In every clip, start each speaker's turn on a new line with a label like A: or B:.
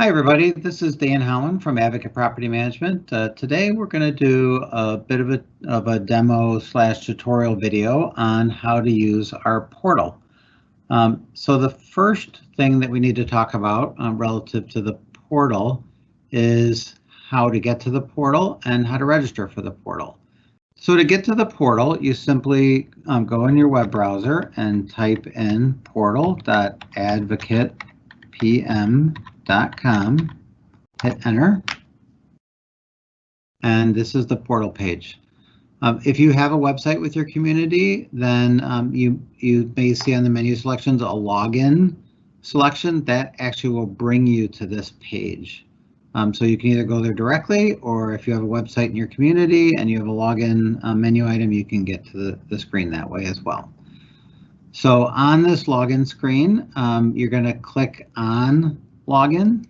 A: Hi everybody, this is Dan Howland from Advocate Property Management. Today we're going to do a bit of a demo / tutorial video on how to use our portal. So the first thing that we need to talk about relative to the portal is how to get to the portal and how to register for the portal. So to get to the portal, you simply go in your web browser and type in portal.advocatepm.com, hit enter, and this is the portal page. If you have a website with your community, then you may see on the menu selections a login selection that actually will bring you to this page. So you can either go there directly, or if you have a website in your community and you have a login menu item, you can get to the screen that way as well. So on this login screen, you're going to click on login.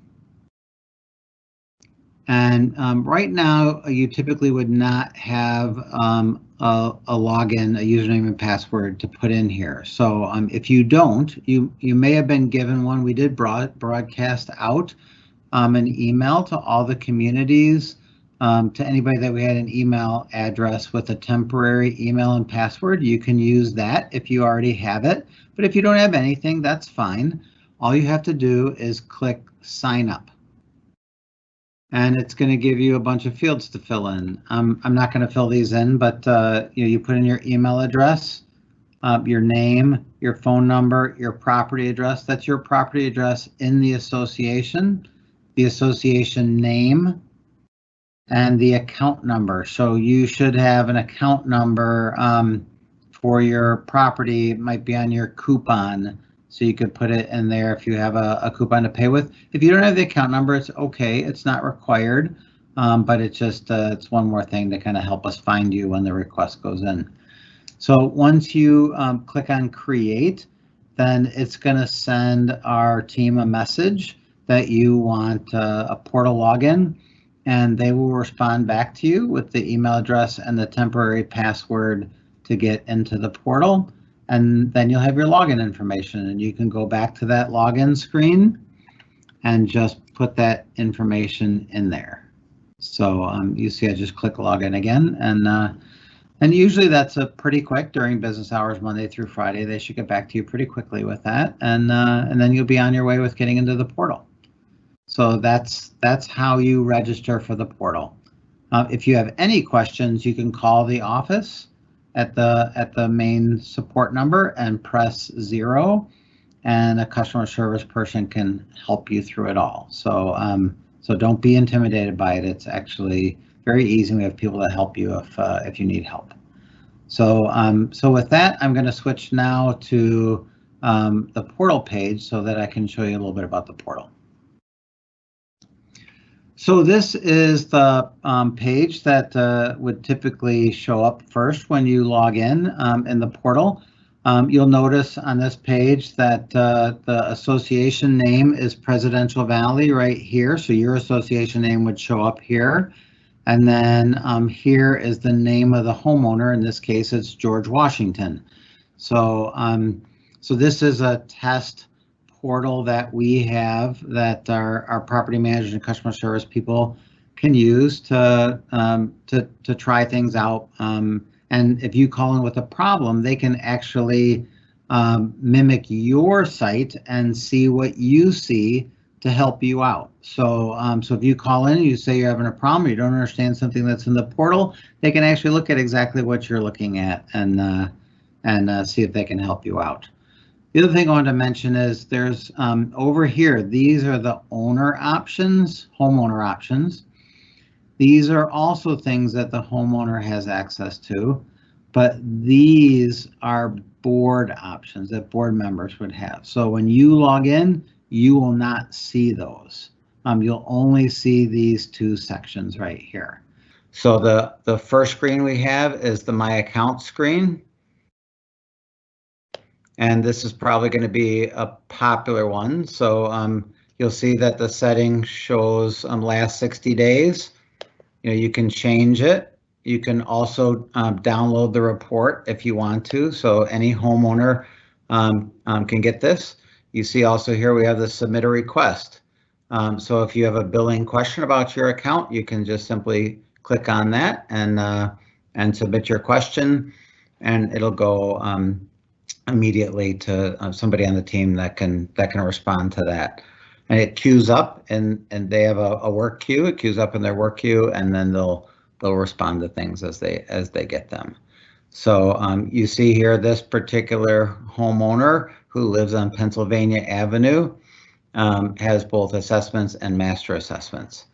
A: And right now, you typically would not have a login, a username and password to put in here. So if you don't, you may have been given one. We did broadcast out an email to all the communities, to anybody that we had an email address with a temporary email and password. You can use that if you already have it, but if you don't have anything, that's fine. All you have to do is click sign up. And it's going to give you a bunch of fields to fill in. I'm not going to fill these in, but you put in your email address, your name, your phone number, your property address. That's your property address in the association name, and the account number. So you should have an account number for your property. It might be on your coupon. So you could put it in there if you have a coupon to pay with. If you don't have the account number, it's okay. It's not required, but it's just it's one more thing to kind of help us find you when the request goes in. So once you click on create, then it's going to send our team a message that you want a portal login, and they will respond back to you with the email address and the temporary password to get into the portal. And then you'll have your login information, and you can go back to that login screen and just put that information in there. So you see I just click login again, and usually that's a pretty quick during business hours, Monday through Friday. They should get back to you pretty quickly with that, and then you'll be on your way with getting into the portal. So that's how you register for the portal. If you have any questions, you can call the office at the main support number and press 0, and a customer service person can help you through it all. So so don't be intimidated by it. It's actually very easy. We have people that help you if you need help. So so with that, I'm going to switch now to the portal page so that I can show you a little bit about the portal. So this is the page that would typically show up first when you log in the portal. You'll notice on this page that the association name is Presidential Valley right here. So your association name would show up here. And then here is the name of the homeowner. In this case, it's George Washington. So, so this is a test portal that we have that our property managers and customer service people can use to try things out. And if you call in with a problem, they can actually mimic your site and see what you see to help you out. So so if you call in and you say you're having a problem, you don't understand something that's in the portal, they can actually look at exactly what you're looking at and see if they can help you out. The other thing I want to mention is there's over here, these are the owner options, homeowner options. These are also things that the homeowner has access to, but these are board options that board members would have. So when you log in, you will not see those. You'll only see these two sections right here. So the first screen we have is the My Account screen. And this is probably going to be a popular one. So you'll see that the setting shows last 60 days. You can change it. You can also download the report if you want to. So any homeowner can get this. You see also here we have the submit a request. So if you have a billing question about your account, you can just simply click on that and submit your question, and it'll go immediately to somebody on the team that can respond to that. And it queues up, and they have a work queue. It queues up in their work queue, and then they'll respond to things as they get them. So you see here this particular homeowner who lives on Pennsylvania Avenue has both assessments and master assessments.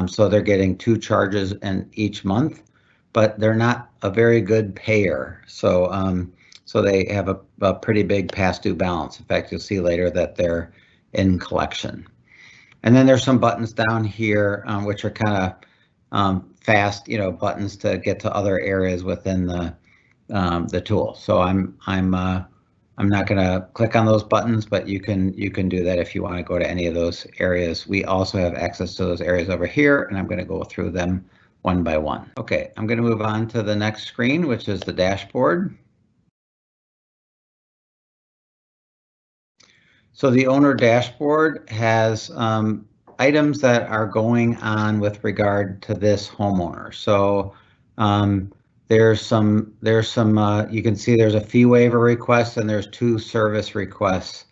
A: So they're getting 2 charges in each month, but they're not a very good payer. So so they have a pretty big past due balance. In fact, you'll see later that they're in collection. And then there's some buttons down here, which are kind of fast, buttons to get to other areas within the tool. So I'm not going to click on those buttons, but you can do that if you want to go to any of those areas. We also have access to those areas over here, and I'm going to go through them one by one. Okay, I'm going to move on to the next screen, which is the dashboard. So the owner dashboard has items that are going on with regard to this homeowner. So there's some you can see there's a fee waiver request, and there's 2 service requests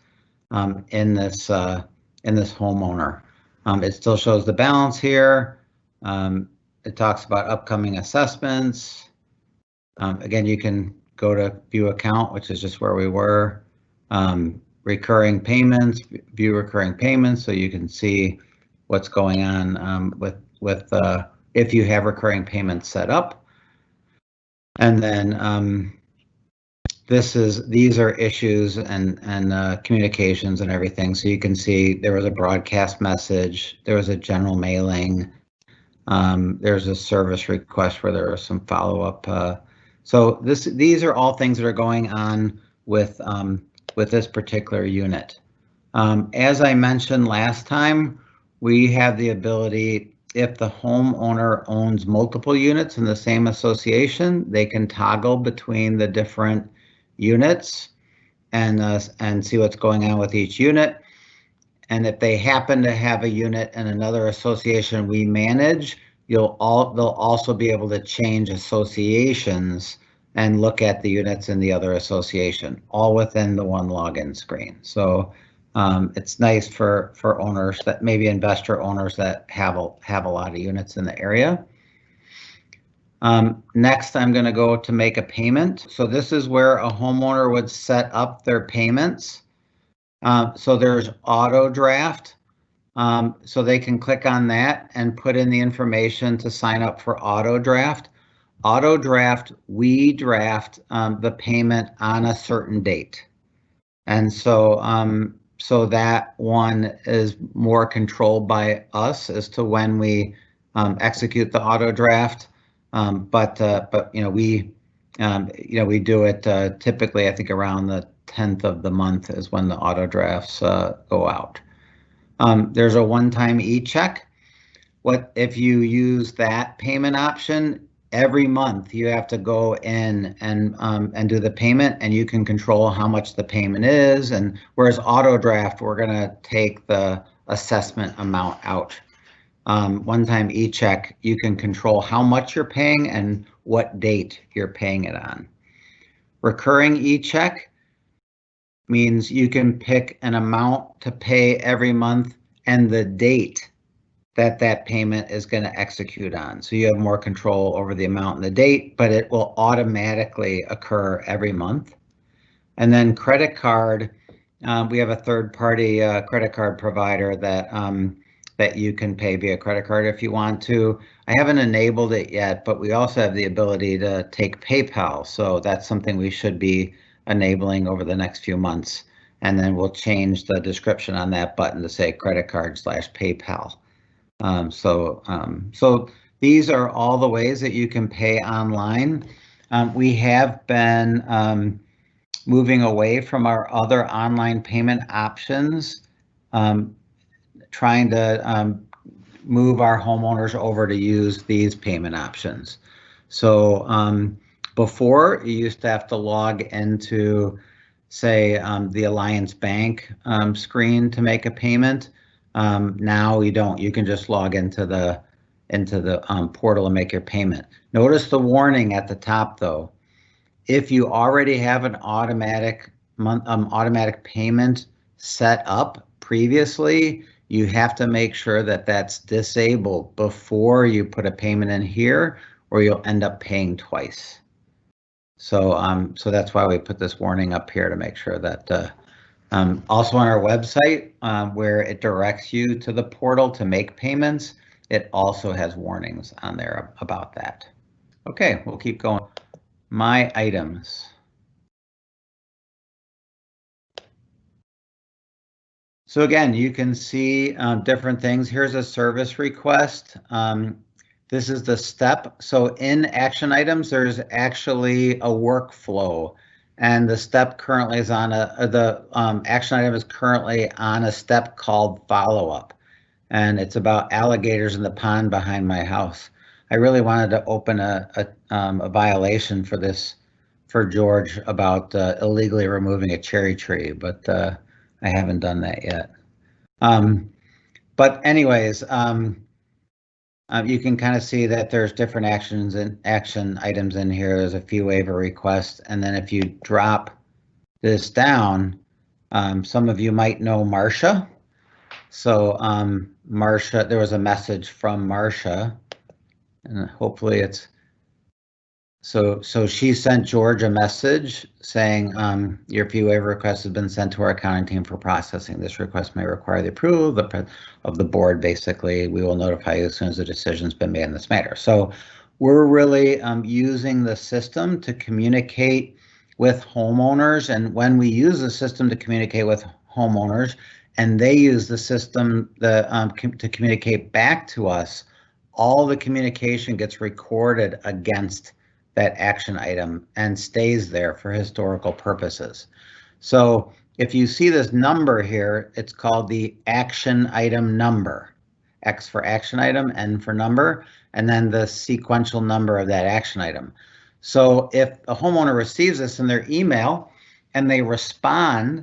A: in this homeowner. It still shows the balance here. It talks about upcoming assessments. Again, you can go to view account, which is just where we were. Recurring payments, view recurring payments, so you can see what's going on with if you have recurring payments set up. And then these are issues and communications and everything. So you can see there was a broadcast message, there was a general mailing, there's a service request where there was some follow-up. So these are all things that are going on with this particular unit. As I mentioned last time, we have the ability, if the homeowner owns multiple units in the same association, they can toggle between the different units and see what's going on with each unit. And if they happen to have a unit in another association we manage, they'll also be able to change associations and look at the units in the other association, all within the one login screen. So it's nice for owners, that maybe investor owners that have a lot of units in the area. Next, I'm going to go to make a payment. So this is where a homeowner would set up their payments. So there's auto draft. So they can click on that and put in the information to sign up for auto draft. Auto draft, we draft the payment on a certain date. And so so that one is more controlled by us as to when we execute the auto draft. But we do it typically, I think, around the 10th of the month is when the auto drafts go out. There's a one-time e-check. What if you use that payment option? Every month you have to go in and do the payment, and you can control how much the payment is. And whereas auto draft, we're going to take the assessment amount out. One-time e-check, you can control how much you're paying and what date you're paying it on. Recurring e-check means you can pick an amount to pay every month and the date that payment is going to execute on. So you have more control over the amount and the date, but it will automatically occur every month. And then credit card, we have a third-party credit card provider that you can pay via credit card if you want to. I haven't enabled it yet, but we also have the ability to take PayPal. So that's something we should be enabling over the next few months. And then we'll change the description on that button to say credit card / PayPal. So these are all the ways that you can pay online. We have been moving away from our other online payment options, trying to move our homeowners over to use these payment options. So before, you used to have to log into, say, the Alliance Bank screen to make a payment. Now you don't. You can just log into the portal and make your payment. Notice the warning at the top though. If you already have an automatic payment set up previously, you have to make sure that that's disabled before you put a payment in here, or you'll end up paying twice. So that's why we put this warning up here to make sure that. Also on our website, where it directs you to the portal to make payments, it also has warnings on there about that. Okay, we'll keep going. My items. So again, you can see different things. Here's a service request. This is the step. So in action items, there's actually a workflow, and the step currently is on the action item is currently on a step called follow-up, and it's about alligators in the pond behind my house. I really wanted to open a violation for this for George about illegally removing a cherry tree, but I haven't done that yet. But anyways, you can kind of see that there's different actions and action items in here. There's a fee waiver request, and then if you drop this down, some of you might know Marcia. So Marcia, there was a message from Marcia, and hopefully it's so she sent George a message saying your fee waiver request has been sent to our accounting team for processing. This request may require the approval of the board. Basically, we will notify you as soon as the decision's been made in this matter. So we're really using the system to communicate with homeowners, and when we use the system to communicate with homeowners and they use the system to communicate back to us, all the communication gets recorded against that action item and stays there for historical purposes. So if you see this number here, it's called the action item number. X for action item, N for number, and then the sequential number of that action item. So if a homeowner receives this in their email and they reply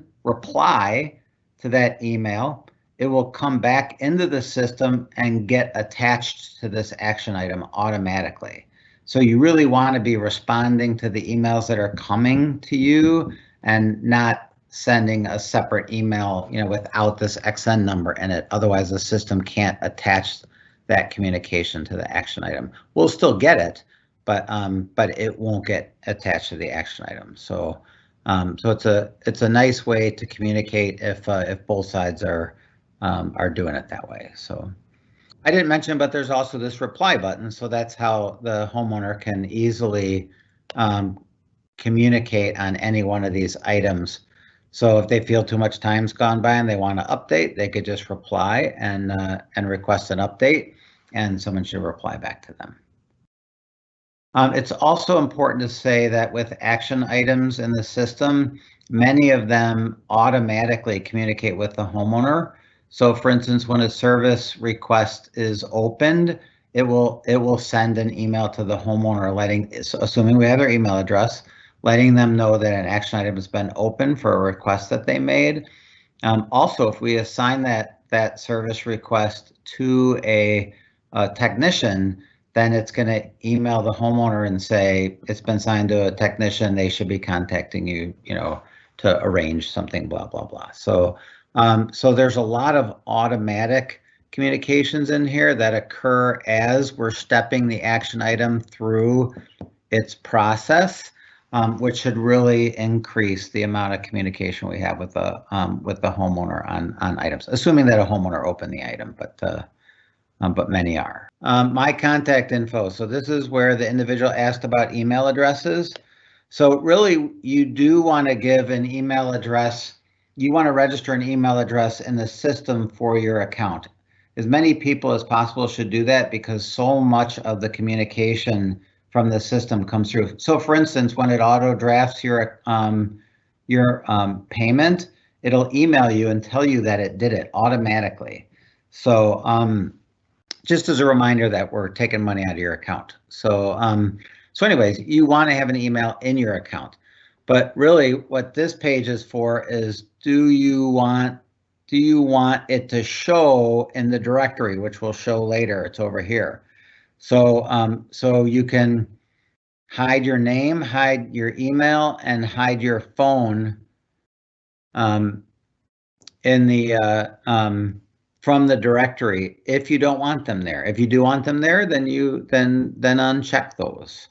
A: to that email, it will come back into the system and get attached to this action item automatically. So you really want to be responding to the emails that are coming to you and not sending a separate email, without this XN number in it. Otherwise, the system can't attach that communication to the action item. We'll still get it, but it won't get attached to the action item. So it's a nice way to communicate if both sides are doing it that way. So. I didn't mention, but there's also this reply button. So that's how the homeowner can easily communicate on any one of these items. So if they feel too much time's gone by and they want to update, they could just reply and request an update, and someone should reply back to them. It's also important to say that with action items in the system, many of them automatically communicate with the homeowner. So for instance, when a service request is opened, it will send an email to the homeowner assuming we have their email address, letting them know that an action item has been opened for a request that they made. Also, if we assign that service request to a technician, then it's going to email the homeowner and say it's been signed to a technician. They should be contacting you, to arrange something, blah, blah, blah. So there's a lot of automatic communications in here that occur as we're stepping the action item through its process, which should really increase the amount of communication we have with the homeowner on items, assuming that a homeowner opened the item, but many are. My contact info. So this is where the individual asked about email addresses. So really, you do want to give an email address. You want to register an email address in the system for your account. As many people as possible should do that because so much of the communication from the system comes through. So for instance, when it auto drafts your payment, it'll email you and tell you that it did it automatically. So just as a reminder that we're taking money out of your account. So anyways, you want to have an email in your account. But really what this page is for is, do you want do you want it to show in the directory, which we'll show later? It's over here. So, so you can hide your name, hide your email, and hide your phone in the from the directory if you don't want them there. If you do want them there, then then uncheck those.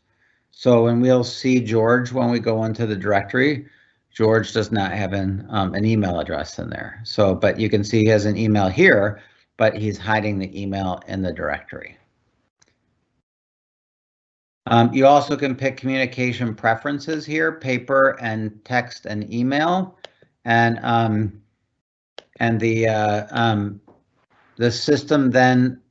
A: So, and we'll see George when we go into the directory. George does not have an email address in there. So, but you can see he has an email here, but he's hiding the email in the directory. You also can pick communication preferences here, paper and text and email, and the system then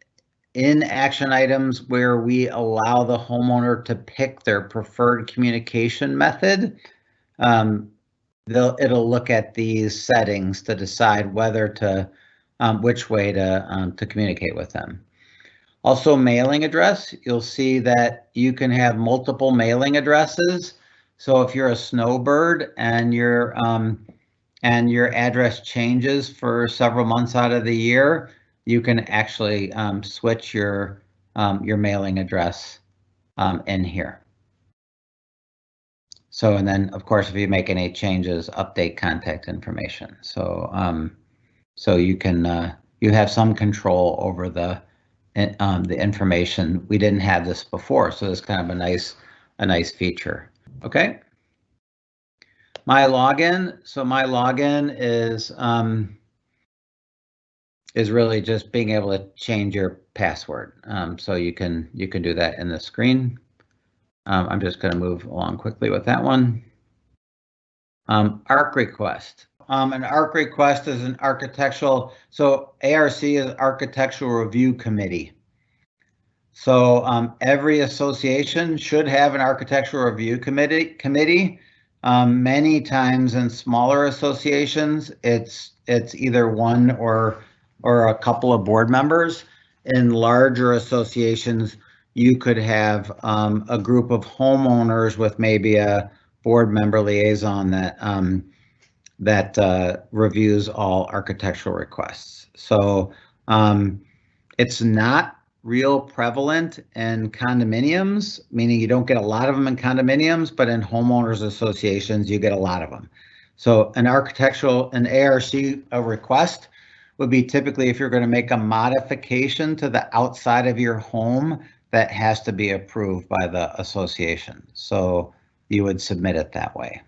A: in action items where we allow the homeowner to pick their preferred communication method, it'll look at these settings to decide whether to which way to communicate with them. Also, mailing address, you'll see that you can have multiple mailing addresses. So if you're a snowbird and your address changes for several months out of the year, you can actually switch your mailing address in here. So, and then of course, if you make any changes, update contact information. So, so you can you have some control over the information. We didn't have this before, so it's kind of a nice feature. Okay. My login. So my login is really just being able to change your password. So you can do that in the screen. I'm just going to move along quickly with that one. ARC request. An ARC request is an architectural. So ARC is Architectural Review Committee. So every association should have an architectural review committee. Many times in smaller associations, it's either one or a couple of board members. In larger associations, you could have a group of homeowners with maybe a board member liaison that reviews all architectural requests. So it's not real prevalent in condominiums, meaning you don't get a lot of them in condominiums, but in homeowners associations, you get a lot of them. So an ARC request would be typically if you're going to make a modification to the outside of your home that has to be approved by the association. So you would submit it that way.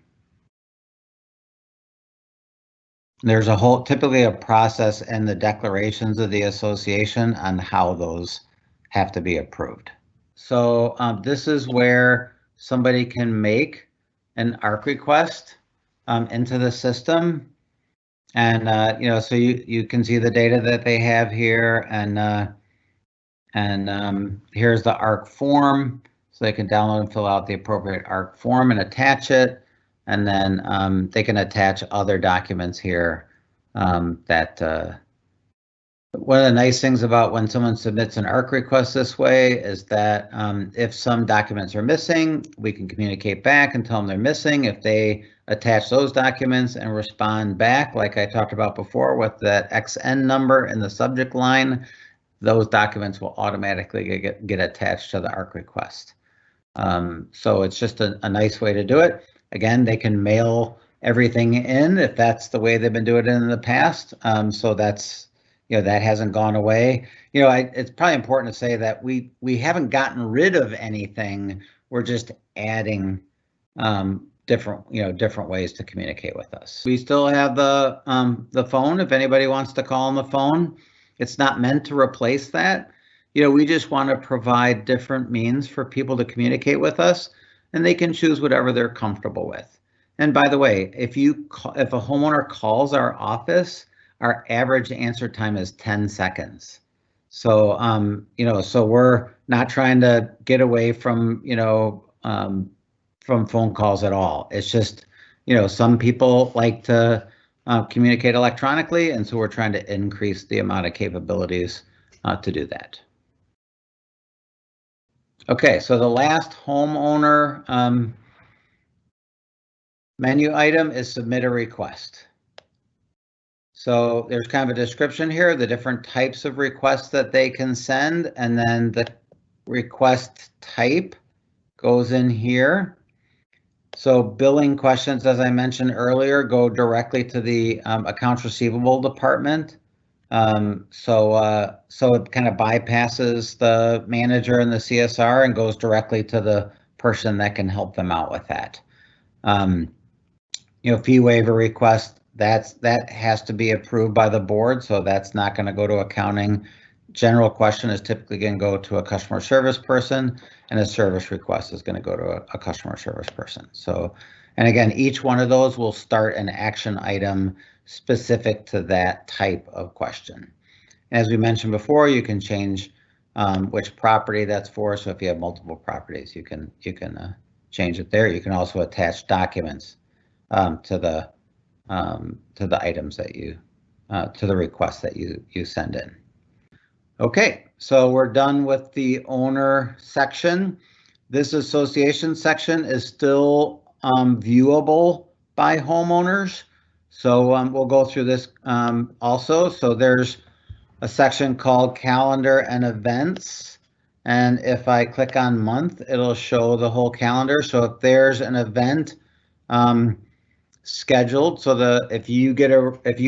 A: There's typically a process in the declarations of the association on how those have to be approved. So this is where somebody can make an ARC request into the system, and so you can see the data that they have here, and here's the ARC form, so they can download and fill out the appropriate ARC form and attach it. And then they can attach other documents here that one of the nice things about when someone submits an ARC request this way is that if some documents are missing, we can communicate back and tell them they're missing. If they attach those documents and respond back, like I talked about before with that XN number in the subject line, those documents will automatically get attached to the ARC request. So it's just a nice way to do it. Again, they can mail everything in if that's the way they've been doing it in the past. So that's, that hasn't gone away. It's probably important to say that we haven't gotten rid of anything. We're just adding different ways to communicate with us. We still have the phone if anybody wants to call on the phone. It's not meant to replace that. We just want to provide different means for people to communicate with us, and they can choose whatever they're comfortable with. And by the way, if a homeowner calls our office, our average answer time is 10 seconds. So, so we're not trying to get away from phone calls at all. It's just, some people like to communicate electronically, and so we're trying to increase the amount of capabilities to do that. Okay, so the last homeowner menu item is submit a request. So there's kind of a description here, the different types of requests that they can send, and then the request type goes in here. So billing questions, as I mentioned earlier, go directly to the accounts receivable department. So it kind of bypasses the manager and the CSR and goes directly to the person that can help them out with that. Fee waiver request, that has to be approved by the board, so that's not going to go to accounting. General question is typically going to go to a customer service person, and a service request is going to go to a customer service person. So, and again, each one of those will start an action item specific to that type of question. As we mentioned before, you can change which property that's for. So if you have multiple properties, you can change it there. You can also attach documents to the items that you to the requests that you send in. Okay, so we're done with the owner section. This association section is still viewable by homeowners. So we'll go through this also. So there's a section called calendar and events. And if I click on month, it'll show the whole calendar. So if there's an event scheduled, so if you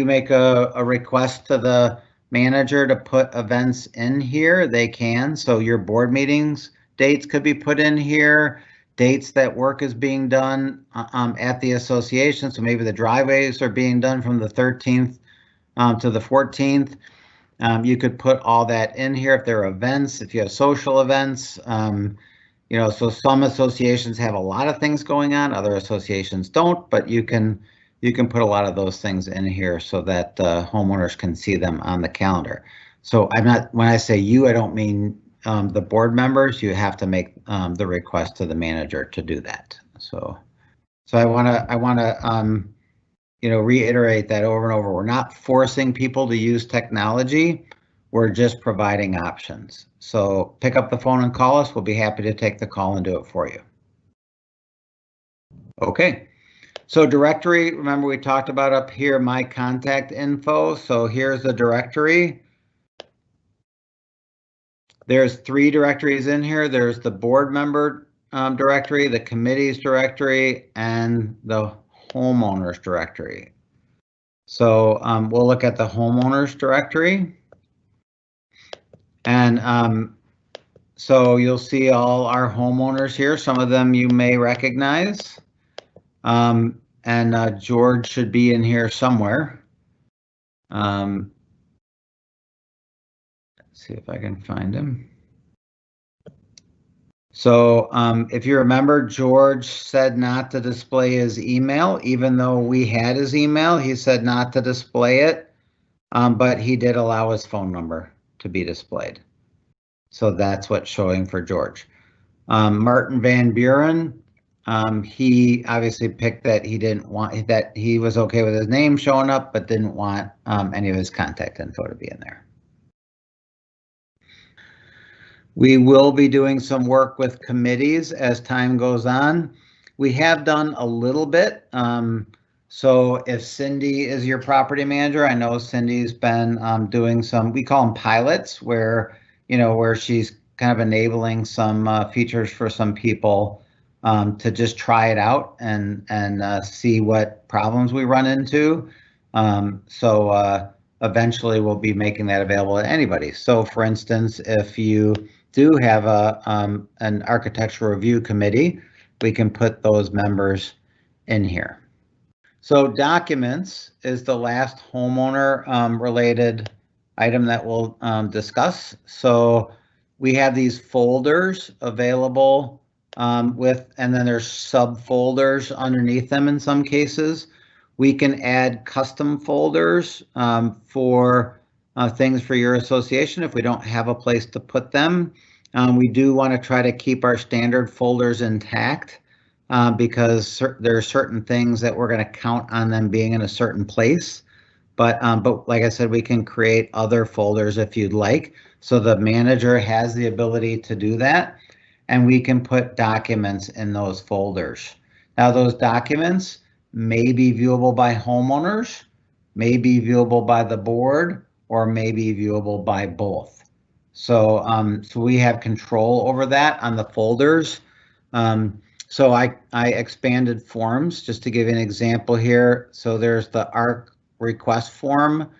A: make a request to the manager to put events in here, they can. So your board meetings dates could be put in here, dates that work is being done at the association. So maybe the driveways are being done from the 13th to the 14th. You could put all that in here if there are events, if you have social events. So some associations have a lot of things going on, other associations don't, but you can put a lot of those things in here so that homeowners can see them on the calendar. So when I say you, I don't mean the board members. You have to make the request to the manager to do that. So I want to reiterate that over and over. We're not forcing people to use technology. We're just providing options. So pick up the phone and call us. We'll be happy to take the call and do it for you. Okay, so directory, remember we talked about up here, my contact info. So here's the directory. There's 3 directories in here. There's the board member directory, the committees directory, and the homeowners directory. So we'll look at the homeowners directory. And so you'll see all our homeowners here. Some of them you may recognize. And George should be in here somewhere. Let's see if I can find him. So if you remember, George said not to display his email, even though we had his email. He said not to display it, but he did allow his phone number to be displayed. So that's what's showing for George. Martin Van Buren, he obviously picked that he didn't want that. He was okay with his name showing up, but didn't want any of his contact info to be in there. We will be doing some work with committees as time goes on. We have done a little bit. So if Cindy is your property manager, I know Cindy's been doing some, we call them pilots, where she's kind of enabling some features for some people to just try it out and see what problems we run into. So eventually we'll be making that available to anybody. So for instance, if you do have an architectural review committee, we can put those members in here. So documents is the last homeowner related item that we'll discuss. So we have these folders available and then there's subfolders underneath them in some cases. We can add custom folders for things for your association if we don't have a place to put them. We do want to try to keep our standard folders intact because there are certain things that we're going to count on them being in a certain place. But like I said, we can create other folders if you'd like. So the manager has the ability to do that, and we can put documents in those folders. Now those documents may be viewable by homeowners, may be viewable by the board or may be viewable by both. So, so we have control over that on the folders. So I expanded forms just to give you an example here. So there's the ARC request form,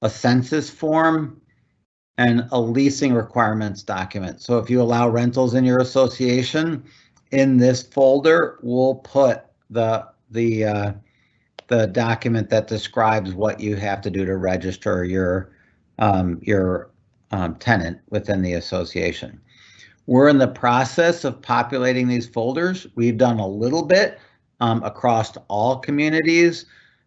A: a census form, and a leasing requirements document. So if you allow rentals in your association, in this folder, we'll put the document that describes what you have to do to register your tenant within the association. We're in the process of populating these folders. We've done a little bit across all communities,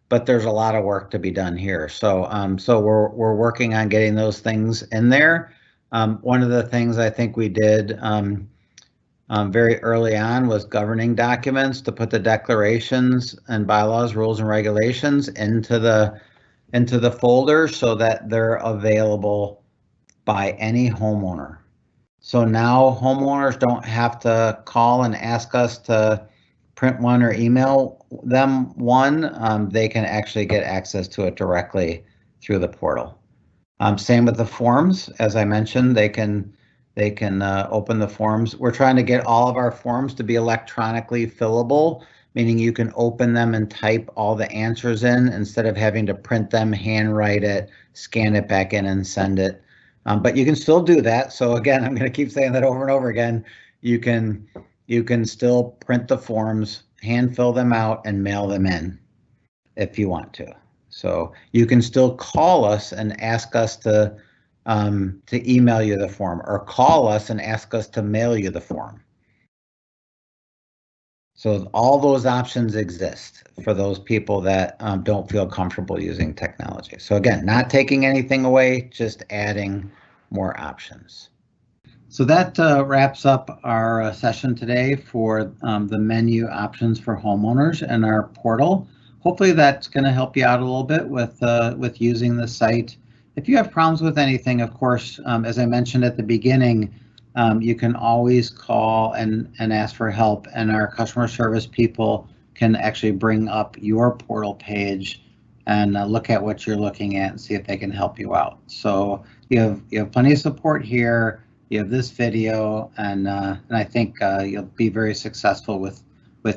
A: but there's a lot of work to be done here. So, so we're working on getting those things in there. One of the things I think we did very early on was governing documents to put the declarations and bylaws, rules, and regulations into the folder so that they're available by any homeowner. So now homeowners don't have to call and ask us to print one or email them one. They can actually get access to it directly through the portal. Same with the forms. As I mentioned, they can open the forms. We're trying to get all of our forms to be electronically fillable, meaning you can open them and type all the answers in instead of having to print them, handwrite it, scan it back in and send it. But you can still do that. So again, I'm going to keep saying that over and over again. You can still print the forms, hand fill them out, and mail them in if you want to. So you can still call us and ask us to email you the form, or call us and ask us to mail you the form. So all those options exist for those people that don't feel comfortable using technology. So again, not taking anything away, just adding more options. So that wraps up our session today for the menu options for homeowners and our portal. Hopefully that's going to help you out a little bit with using the site. If you have problems with anything, of course, as I mentioned at the beginning, you can always call and ask for help, and our customer service people can actually bring up your portal page and look at what you're looking at and see if they can help you out. So you have plenty of support here. You have this video, and I think you'll be very successful with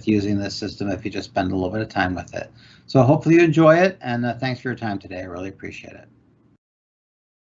A: using this system if you just spend a little bit of time with it. So hopefully you enjoy it, and thanks for your time today. I really appreciate it.